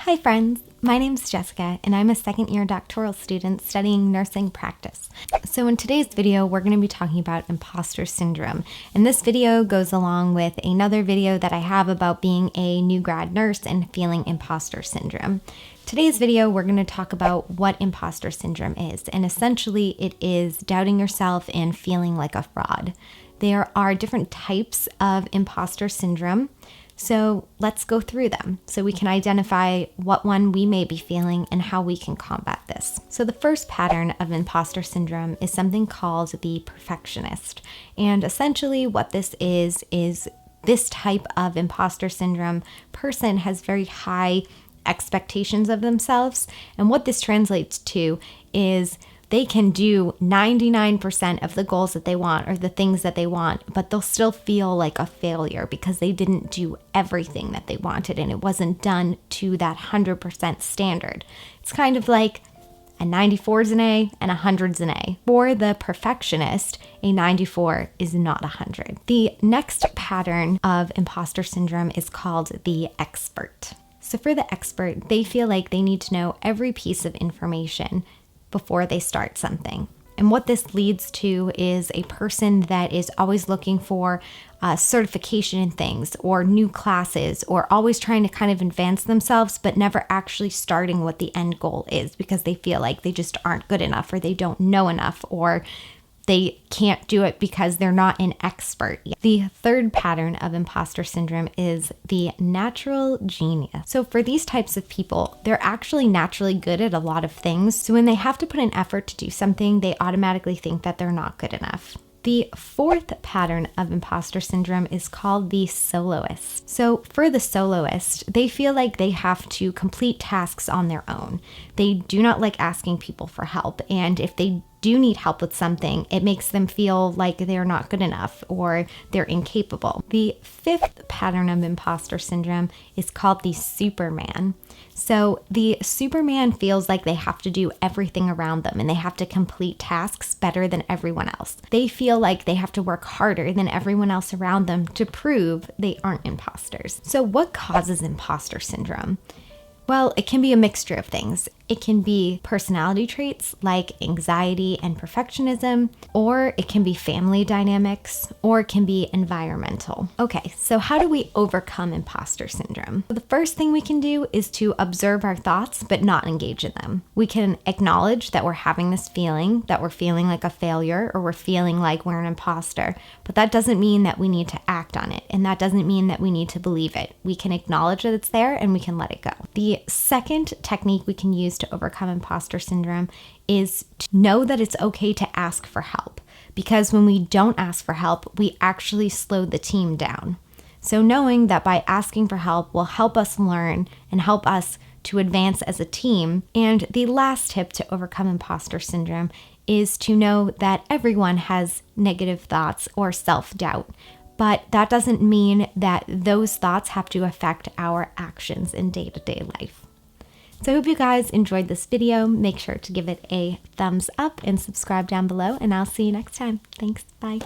Hi friends, my name's Jessica and I'm a second-year doctoral student studying nursing practice. So in today's video, we're going to be talking about imposter syndrome. And this video goes along with another video that I have about being a new grad nurse and feeling imposter syndrome. Today's video, we're going to talk about what imposter syndrome is. And essentially it is doubting yourself and feeling like a fraud. There are different types of imposter syndrome. So let's go through them so we can identify what one we may be feeling and how we can combat this. So the first pattern of imposter syndrome is something called the perfectionist. And essentially what this is this type of imposter syndrome person has very high expectations of themselves. And what this translates to is they can do 99% of the goals that they want or the things that they want, but they'll still feel like a failure because they didn't do everything that they wanted and it wasn't done to that 100% standard. It's kind of like a 94 is an A and a 100's an A. For the perfectionist, a 94 is not 100. The next pattern of imposter syndrome is called the expert. So for the expert, they feel like they need to know every piece of information before they start something. And what this leads to is a person that is always looking for certification in things or new classes or always trying to kind of advance themselves, but never actually starting what the end goal is because they feel like they just aren't good enough or they don't know enough or they can't do it because they're not an expert yet. The third pattern of imposter syndrome is the natural genius. So for these types of people, they're actually naturally good at a lot of things. So when they have to put an effort to do something, they automatically think that they're not good enough. The fourth pattern of imposter syndrome is called the soloist. So for the soloist, they feel like they have to complete tasks on their own. They do not like asking people for help. And if they do need help with something, it makes them feel like they're not good enough or they're incapable. The fifth pattern of imposter syndrome is called the Superman. So the Superman feels like they have to do everything around them and they have to complete tasks better than everyone else. They feel like they have to work harder than everyone else around them to prove they aren't imposters. So what causes imposter syndrome? Well, it can be a mixture of things. It can be personality traits like anxiety and perfectionism, or it can be family dynamics, or it can be environmental. Okay, so how do we overcome imposter syndrome? The first thing we can do is to observe our thoughts, but not engage in them. We can acknowledge that we're having this feeling, that we're feeling like a failure, or we're feeling like we're an imposter, but that doesn't mean that we need to act on it, and that doesn't mean that we need to believe it. We can acknowledge that it's there, and we can let it go. The second technique we can use to overcome imposter syndrome is to know that it's okay to ask for help, because when we don't ask for help, we actually slow the team down. So knowing that by asking for help will help us learn and help us to advance as a team. And the last tip to overcome imposter syndrome is to know that everyone has negative thoughts or self-doubt. But that doesn't mean that those thoughts have to affect our actions in day-to-day life. So I hope you guys enjoyed this video. Make sure to give it a thumbs up and subscribe down below, and I'll see you next time. Thanks. Bye.